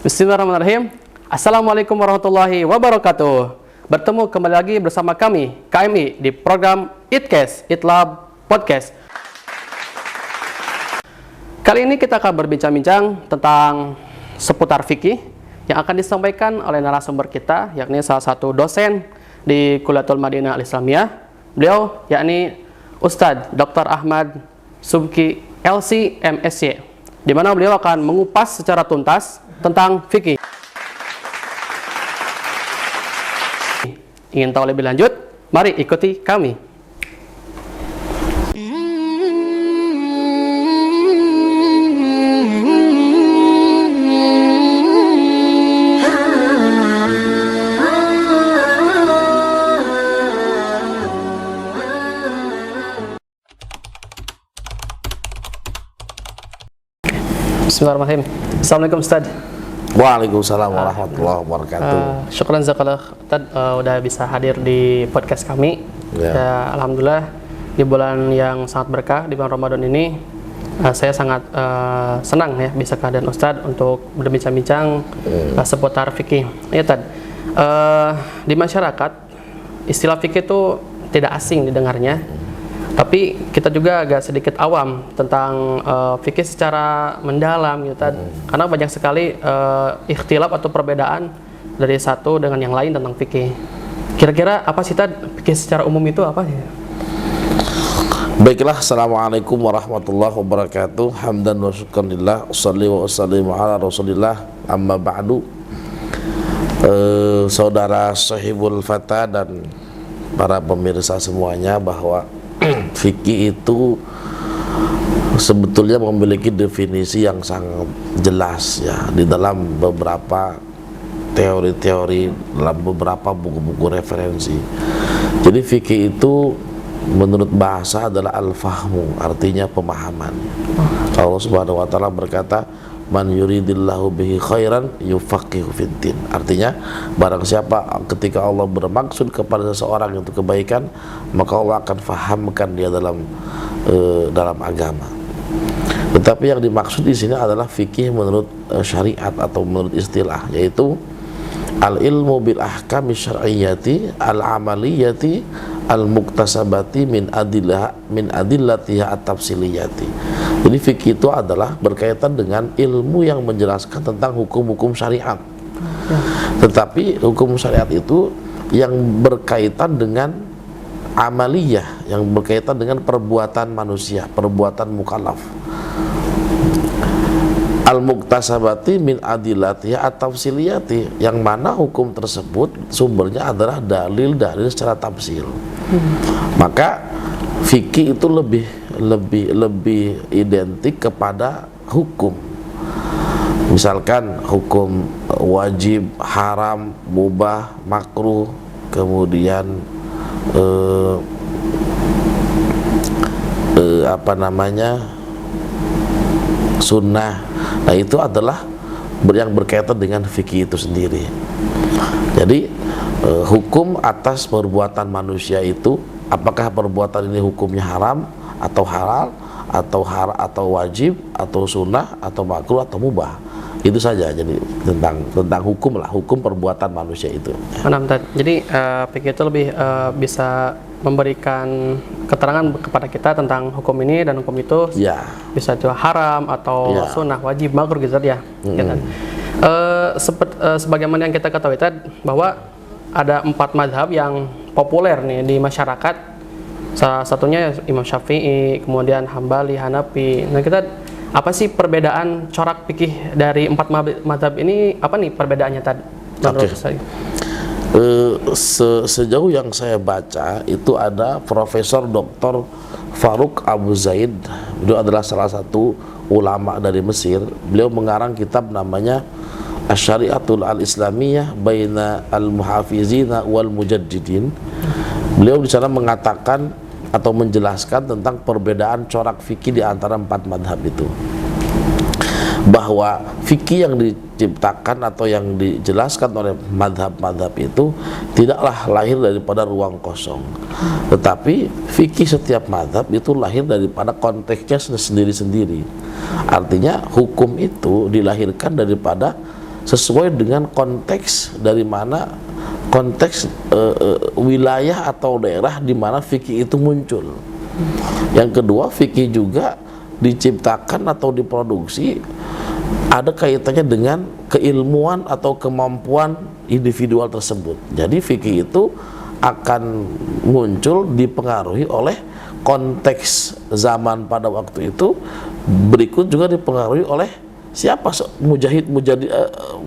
Bismillahirrahmanirrahim. Assalamualaikum warahmatullahi wabarakatuh. Bertemu kembali lagi bersama kami, KMI, di program ITCast, ITLab Podcast. Kali ini kita akan berbincang-bincang tentang seputar fikih yang akan disampaikan oleh narasumber kita, yakni salah satu dosen di Kuliatul Madinah Al-Islamiyah. Beliau yakni Ustadz Dr. Ahmad Subki LC MSc, di mana beliau akan mengupas secara tuntas tentang fikih. Ingin tahu lebih lanjut? Mari ikuti kami. Bismillahirrahmanirrahim. Assalamualaikum Ustaz. Waalaikumsalam warahmatullahi wabarakatuh. Syukran zakallah Ustaz, udah bisa hadir di podcast kami. Ya, alhamdulillah di bulan yang sangat berkah, di bulan Ramadan ini saya sangat senang ya bisa kehadiran Ustaz untuk berbincang-bincang seputar fikih. Ya Ustaz, di masyarakat istilah fikih itu tidak asing didengarnya. Tapi kita juga agak sedikit awam tentang fikih secara mendalam gitu kan. Karena banyak sekali ikhtilaf atau perbedaan dari satu dengan yang lain tentang fikih. Kira-kira apa sih Tad, fikih secara umum itu apa sih? Baiklah, assalamualaikum warahmatullahi wabarakatuh. Hamdan wa syukranillah, ussalli wa usallimu ala rasulillah, amma ba'du. Saudara sahibul fata dan para pemirsa semuanya, bahwa fikih itu sebetulnya memiliki definisi yang sangat jelas ya di dalam beberapa teori-teori, dalam beberapa buku-buku referensi. Jadi fikih itu menurut bahasa adalah al-fahmu, artinya pemahaman. Allah Subhanahu wa taala berkata, man yuridillahu bihi khairan yufaqihu fiddin. Artinya barang siapa ketika Allah bermaksud kepada seseorang untuk kebaikan, maka Allah akan fahamkan dia dalam agama. Tetapi yang dimaksud di sini adalah fikih menurut syariat atau menurut istilah, yaitu al-ilmu bil ahkami syar'iyyati al-amaliyati al-muktasabati min adillatiha at-tafsiliyati. Jadi fikih itu adalah berkaitan dengan ilmu yang menjelaskan tentang hukum-hukum syariat. Tetapi hukum syariat itu yang berkaitan dengan amaliyah, yang berkaitan dengan perbuatan manusia, perbuatan mukallaf. Al-muktasabati min adillatiha at-tafsiliyati, yang mana hukum tersebut sumbernya adalah dalil-dalil secara tafsil. Maka fikih itu lebih identik kepada hukum. Misalkan hukum wajib, haram, mubah, makruh, kemudian sunnah. Nah, itu adalah yang berkaitan dengan fikih itu sendiri. Jadi hukum atas perbuatan manusia itu, apakah perbuatan ini hukumnya haram atau halal atau wajib atau sunnah atau makruh atau mubah. Itu saja. Jadi tentang hukum lah, hukum perbuatan manusia itu. Jadi fikih itu lebih bisa memberikan keterangan kepada kita tentang hukum ini dan hukum itu, ya. Bisa itu haram atau ya, sunnah, wajib, makruh gitu ya. Sebagaimana yang kita ketahui tadi, bahwa ada 4 mazhab yang populer nih di masyarakat. Salah satunya Imam Syafi'i, kemudian Hambali, Hanafi. Nah, apa sih perbedaan corak fikih dari 4 mazhab ini? Apa nih perbedaannya tadi menurut saya? Sejauh yang saya baca itu ada Profesor Dr. Faruk Abu Zaid. Beliau adalah salah satu ulama dari Mesir. Beliau mengarang kitab namanya Asy-Syari'atul Al-Islamiyah Baina Al-Muhafizina wal Mujaddidin. Beliau di sana mengatakan atau menjelaskan tentang perbedaan corak fikih di antara 4 madhab itu, bahwa fikih yang diciptakan atau yang dijelaskan oleh madhab-madhab itu tidaklah lahir daripada ruang kosong, tetapi fikih setiap madhab itu lahir daripada konteksnya sendiri-sendiri. Artinya hukum itu dilahirkan daripada sesuai dengan konteks dari mana konteks wilayah atau daerah di mana fikih itu muncul. Yang kedua, fikih juga diciptakan atau diproduksi ada kaitannya dengan keilmuan atau kemampuan individual tersebut. Jadi fikih itu akan muncul dipengaruhi oleh konteks zaman pada waktu itu, berikut juga dipengaruhi oleh siapa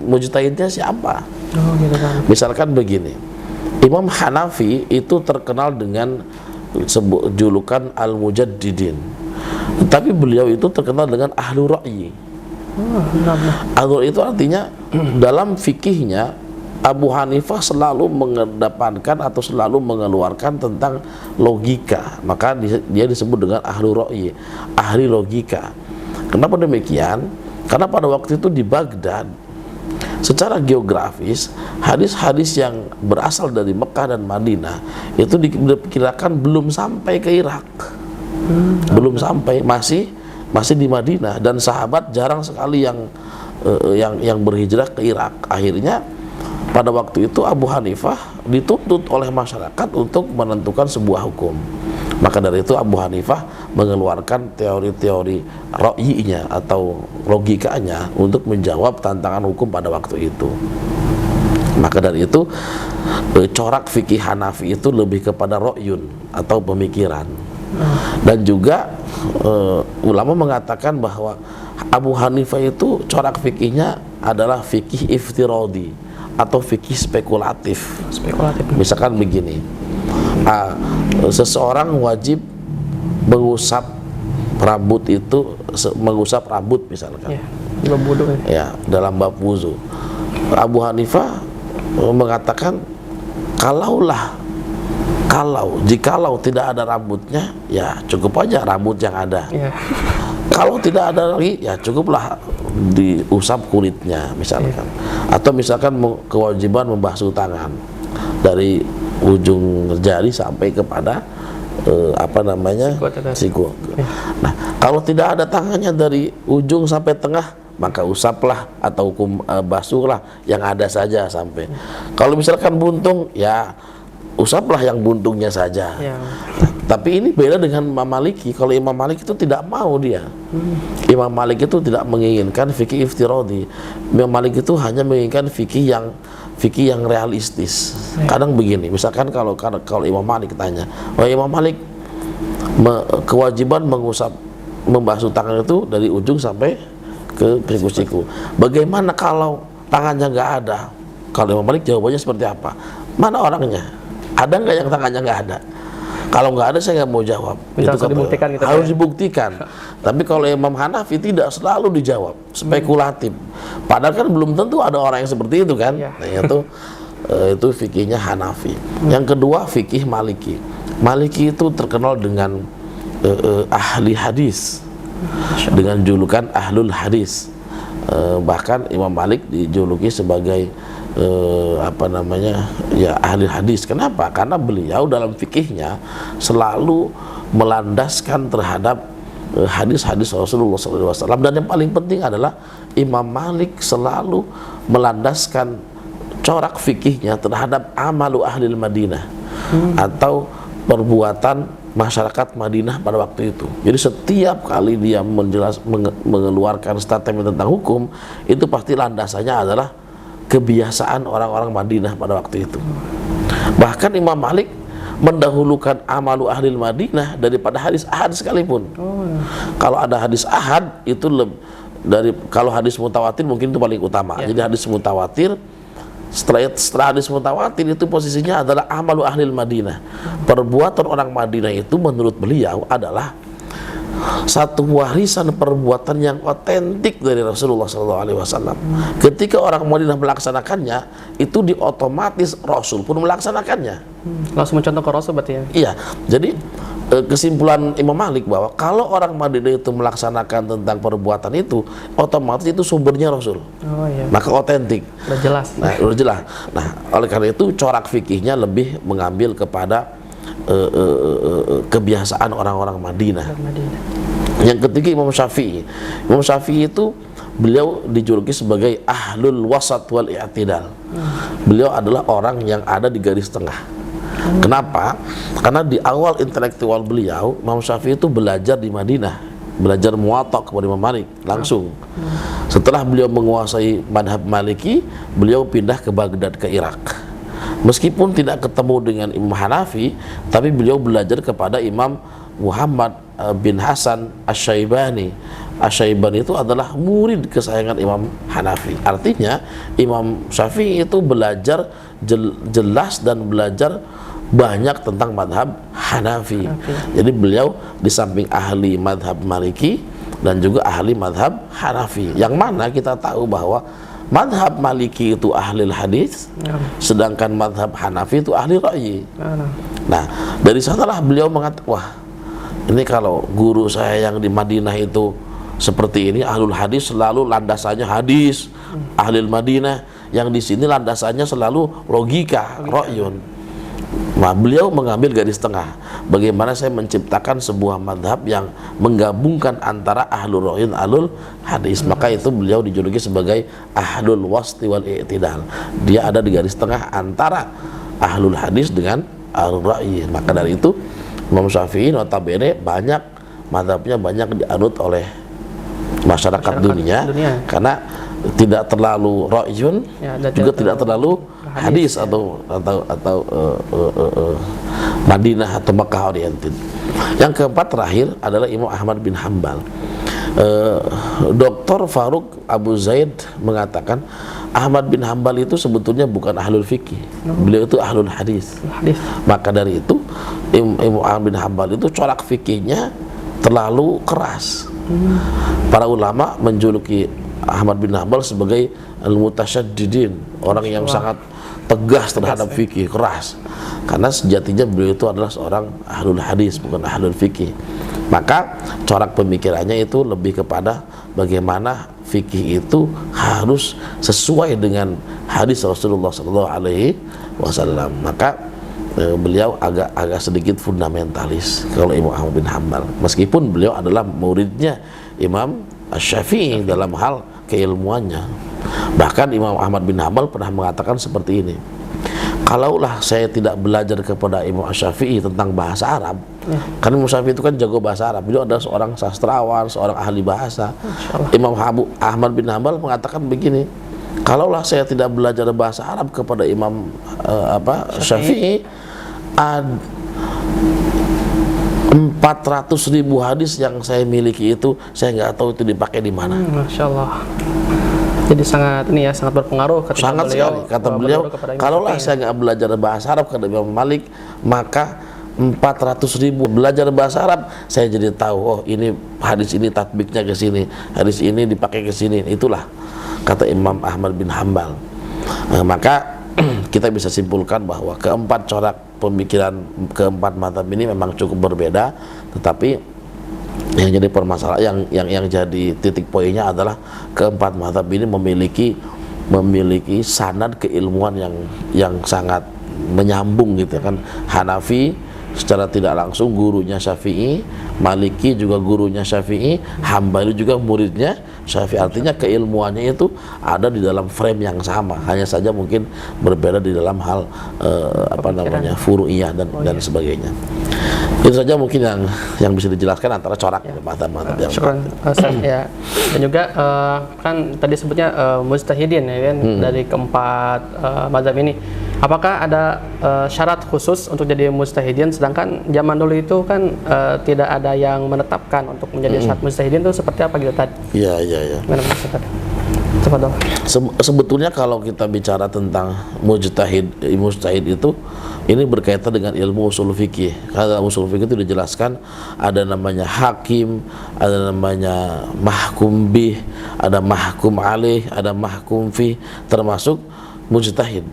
mujtahidnya siapa. Oh, gitu kan. Misalkan begini, Imam Hanafi itu terkenal dengan julukan Al-Mujaddidin, tapi beliau itu terkenal dengan ahlu ra'yi. Ahlu ra'yi itu artinya dalam fikihnya Abu Hanifah selalu mengedepankan atau selalu mengeluarkan tentang logika, maka dia disebut dengan ahlu ra'yi, ahli logika. Kenapa demikian? Karena pada waktu itu di Baghdad, secara geografis, hadis-hadis yang berasal dari Mekah dan Madinah itu diperkirakan belum sampai ke Irak, belum sampai, masih di Madinah, dan sahabat jarang sekali yang berhijrah ke Irak. Akhirnya pada waktu itu Abu Hanifah dituntut oleh masyarakat untuk menentukan sebuah hukum. Maka dari itu Abu Hanifah mengeluarkan teori-teori ra'yinya atau logikanya untuk menjawab tantangan hukum pada waktu itu. Maka dari itu corak fikih Hanafi itu lebih kepada ra'yun atau pemikiran. Dan juga ulama mengatakan bahwa Abu Hanifah itu corak fikihnya adalah fikih iftiradi atau fikih spekulatif. Misalkan begini, seseorang wajib mengusap rambut itu, mengusap rambut misalkan, ya, dalam bab wuzu. Abu Hanifah mengatakan jikalau tidak ada rambutnya, ya cukup aja rambut yang ada. Kalau tidak ada lagi, ya cukuplah diusap kulitnya misalkan. Atau misalkan kewajiban membasuh tangan dari ujung jari sampai kepada siku. Nah, kalau tidak ada tangannya dari ujung sampai tengah, maka usaplah atau basuhlah yang ada saja sampai. Kalau misalkan buntung, ya usaplah yang buntungnya saja. Tapi ini beda dengan Imam Maliki. Kalau Imam Malik itu tidak mau dia. Imam Malik itu tidak menginginkan fikih iftiradi. Imam Malik itu hanya menginginkan fikih yang realistis. Kadang begini, misalkan kalau Imam Malik tanya, Imam Malik kewajiban membasuh tangan itu dari ujung sampai ke siku. Bagaimana kalau tangannya nggak ada? Kalau Imam Malik jawabannya seperti apa? Mana orangnya? Ada nggak yang tangannya nggak ada? Kalau nggak ada, saya nggak mau jawab. Itu harus dibuktikan. Tapi kalau Imam Hanafi tidak, selalu dijawab spekulatif. Padahal kan belum tentu ada orang yang seperti itu kan. Nah, itu fikihnya Hanafi. Yang kedua, fikih Maliki. Maliki itu terkenal dengan ahli hadis, dengan julukan ahlul hadis. Bahkan Imam Malik dijuluki sebagai ahli hadis. Kenapa? Karena beliau dalam fikihnya selalu melandaskan terhadap hadis-hadis Rasulullah SAW. Dan yang paling penting adalah Imam Malik selalu melandaskan corak fikihnya terhadap amalu ahlil Madinah, atau perbuatan masyarakat Madinah pada waktu itu. Jadi setiap kali dia mengeluarkan statement tentang hukum, itu pasti landasannya adalah kebiasaan orang-orang Madinah pada waktu itu. Bahkan Imam Malik mendahulukan amalu ahlil Madinah daripada hadis ahad sekalipun. Kalau ada hadis ahad itu kalau hadis mutawatir mungkin itu paling utama. Jadi hadis mutawatir, setelah hadis mutawatir itu posisinya adalah amalu ahlil Madinah. Perbuatan orang Madinah itu menurut beliau adalah satu warisan perbuatan yang otentik dari Rasulullah SAW. Ketika orang Madinah melaksanakannya, itu diotomatis Rasul pun melaksanakannya. Langsung mencontoh ke Rasul berarti ya? Iya. Jadi kesimpulan Imam Malik bahwa kalau orang Madinah itu melaksanakan tentang perbuatan itu, otomatis itu sumbernya Rasul. Maka otentik. Udah jelas. Nah, udah jelas. Nah, oleh karena itu corak fikihnya lebih mengambil kepada kebiasaan orang-orang Madinah. Yang ketiga Imam Syafi'i. Imam Syafi'i itu beliau dijuluki sebagai ahlul wasat wal i'tidal. Beliau adalah orang yang ada di garis tengah. Kenapa? Karena di awal intelektual beliau, Imam Syafi'i itu belajar di Madinah, belajar muwatta kepada Imam Malik langsung. Setelah beliau menguasai madhab Maliki, beliau pindah ke Baghdad, ke Irak. Meskipun tidak ketemu dengan Imam Hanafi, tapi beliau belajar kepada Imam Muhammad bin Hasan Asy-Syaibani. Asy-Syaibani itu adalah murid kesayangan Imam Hanafi. Artinya Imam Syafi'i itu belajar jelas dan belajar banyak tentang madhab Hanafi. Jadi beliau di samping ahli madhab Maliki dan juga ahli madhab Hanafi. Yang mana kita tahu bahwa madhab Maliki itu ahli hadis, sedangkan madhab Hanafi itu ahli ra'yi. Nah, dari sanalah beliau mengatakan, wah, ini kalau guru saya yang di Madinah itu seperti ini, ahlul hadis selalu landasannya hadis, ahli Madinah, yang di sini landasannya selalu logika, ra'yun. Nah, beliau mengambil garis tengah. Bagaimana saya menciptakan sebuah madhab yang menggabungkan antara ahlul ra'yin, ahlul hadis. Maka itu beliau dijuluki sebagai ahlul wasti wal i'tidal. Dia ada di garis tengah antara ahlul hadis dengan ahlul ra'yi. Maka dari itu Imam Syafi'i notabene banyak madhabnya banyak dianut oleh masyarakat dunia karena tidak terlalu ra'yun, juga tidak terlalu hadis atau Madinah atau Makkah oriented. Yang keempat terakhir adalah Imam Ahmad bin Hanbal. Dr. Faruk Abu Zaid mengatakan Ahmad bin Hanbal itu sebetulnya bukan ahlul fikih, beliau itu ahlul hadis. Maka dari itu Imam Ahmad bin Hanbal itu corak fikihnya terlalu keras. Para ulama menjuluki Ahmad bin Hanbal sebagai al-mutasyaddidin, orang yang sangat tegas terhadap fikih, keras. Karena sejatinya beliau itu adalah seorang ahlul hadis, bukan ahlul fikih. Maka corak pemikirannya itu lebih kepada bagaimana fikih itu harus sesuai dengan hadis Rasulullah SAW. Maka beliau agak sedikit fundamentalis kalau Imam Ahmad bin Hanbal, meskipun beliau adalah muridnya Imam Asy-Syafi'i dalam hal keilmuannya. Bahkan Imam Ahmad bin Hanbal pernah mengatakan seperti ini, kalaulah saya tidak belajar kepada Imam Asy-Syafi'i tentang bahasa Arab, karena Imam Syafi'i itu kan jago bahasa Arab, beliau adalah seorang sastrawan, seorang ahli bahasa. Imam Ahmad bin Hanbal mengatakan begini, kalaulah saya tidak belajar bahasa Arab kepada Imam Syafi'i, 400.000 hadis yang saya miliki itu saya nggak tahu itu dipakai di mana. Masya Allah. Jadi sangat berpengaruh ketika sangat sekali. Kata beliau, kalaulah saya nggak belajar bahasa Arab kepada Imam Malik, maka 400.000 belajar bahasa Arab, saya jadi tahu, oh ini hadis ini tatbiknya ke sini, hadis ini dipakai ke sini. Itulah kata Imam Ahmad bin Hanbal. Maka kita bisa simpulkan bahwa keempat corak pemikiran, keempat mazhab ini memang cukup berbeda, tetapi yang jadi permasalahan, yang jadi titik poinnya adalah keempat mazhab ini memiliki sanad keilmuan yang sangat menyambung gitu kan. Hanafi secara tidak langsung gurunya Syafi'i, Maliki juga gurunya Syafi'i, Hambali juga muridnya Syafi'i. Artinya keilmuannya itu ada di dalam frame yang sama, hanya saja mungkin berbeda di dalam hal furu'iyah dan sebagainya. Itu saja mungkin yang bisa dijelaskan antara corak mazhab-mazhab yang ya. Dan juga kan tadi sebutnya mujtahidin ya kan, dari keempat mazhab ini. Apakah ada syarat khusus untuk jadi mujtahidin, sedangkan zaman dulu itu kan tidak ada yang menetapkan untuk menjadi syarat mujtahidin itu seperti apa gitu tadi? Iya. Cepat dong. Sebetulnya kalau kita bicara tentang mujtahid itu ini berkaitan dengan ilmu usul fikih. Karena usul fikih itu dijelaskan ada namanya hakim, ada namanya mahkum bih, ada mahkum alaih, ada mahkum fi, termasuk mujtahid.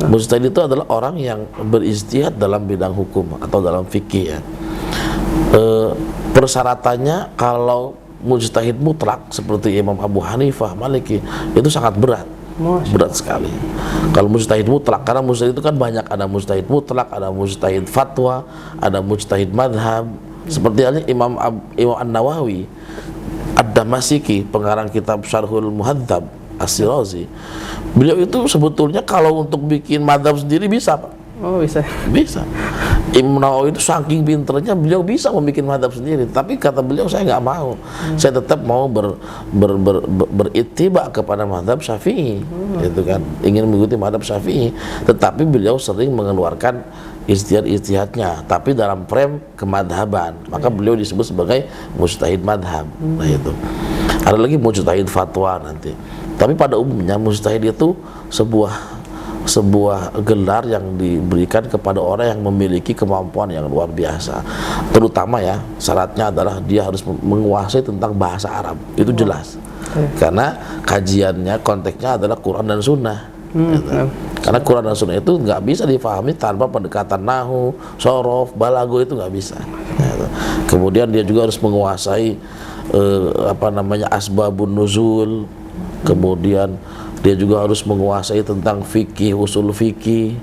Mujtahid itu adalah orang yang berijtihad dalam bidang hukum atau dalam fikih ya. Persyaratannya kalau mujtahid mutlak seperti Imam Abu Hanifah, Maliki itu sangat berat. Berat sekali kalau mujtahid mutlak, karena mujtahid itu kan banyak, ada mujtahid mutlak, ada mujtahid fatwa, ada mujtahid madhab. Seperti halnya Imam An-Nawawi, Damasiki, pengarang kitab Syarhul Muhadzab As-Shirazi, beliau itu sebetulnya kalau untuk bikin madzhab sendiri bisa, Pak. Oh, bisa. Bisa. Imam Nawawi itu saking pinternya, beliau bisa membuat madzhab sendiri. Tapi kata beliau, saya nggak mau. Saya tetap mau berittiba kepada madzhab Syafi'i, gitu kan. Ingin mengikuti madzhab Syafi'i. Tetapi beliau sering mengeluarkan ijtihad-ijtihadnya, tapi dalam frame kemadhaban. Maka beliau disebut sebagai mujtahid madhab. Nah itu. Ada lagi mujtahid fatwa nanti. Tapi pada umumnya mujtahid itu sebuah gelar yang diberikan kepada orang yang memiliki kemampuan yang luar biasa. Terutama ya, syaratnya adalah dia harus menguasai tentang bahasa Arab. Itu jelas. Karena kajiannya, konteksnya adalah Quran dan Sunnah. Karena Quran dan Sunnah itu nggak bisa difahami tanpa pendekatan nahu, sorof, balago, itu nggak bisa. Kemudian dia juga harus menguasai asbabun nuzul. Kemudian dia juga harus menguasai tentang fikih, usul fikih.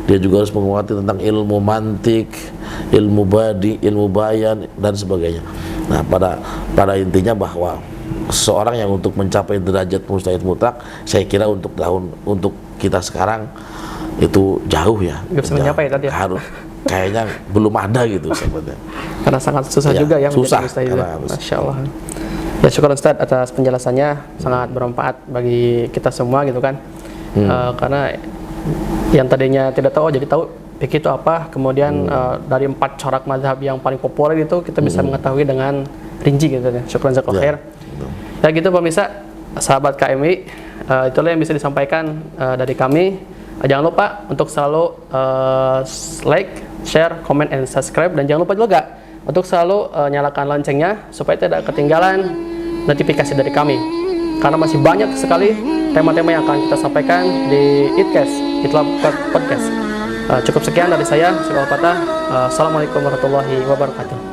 Dia juga harus menguasai tentang ilmu mantik, ilmu badi, ilmu bayan, dan sebagainya. Nah, pada intinya bahwa seorang yang untuk mencapai derajat mujtahid mutlak, saya kira untuk kita sekarang itu jauh ya. Nggak bisa mencapai tadi ya? Harus, kayaknya belum ada gitu sebetulnya. Karena sangat susah juga ya susah, menjadi mujtahid. Masya Allah. Ya, syukur Ustaz atas penjelasannya, sangat bermanfaat bagi kita semua gitu kan. Karena yang tadinya tidak tahu jadi tahu fikih itu apa. Kemudian dari 4 corak mazhab yang paling populer itu kita bisa mengetahui dengan rinci gitu ya. Syukur jazakallahu khair. Ya gitu pemirsa, sahabat KMI, itulah yang bisa disampaikan dari kami. Jangan lupa untuk selalu like, share, comment, and subscribe. Dan jangan lupa juga untuk selalu nyalakan loncengnya supaya tidak ketinggalan notifikasi dari kami, karena masih banyak sekali tema-tema yang akan kita sampaikan di Itlab Podcast. Cukup sekian dari saya, Syekh Al-Fatah. Assalamualaikum warahmatullahi wabarakatuh.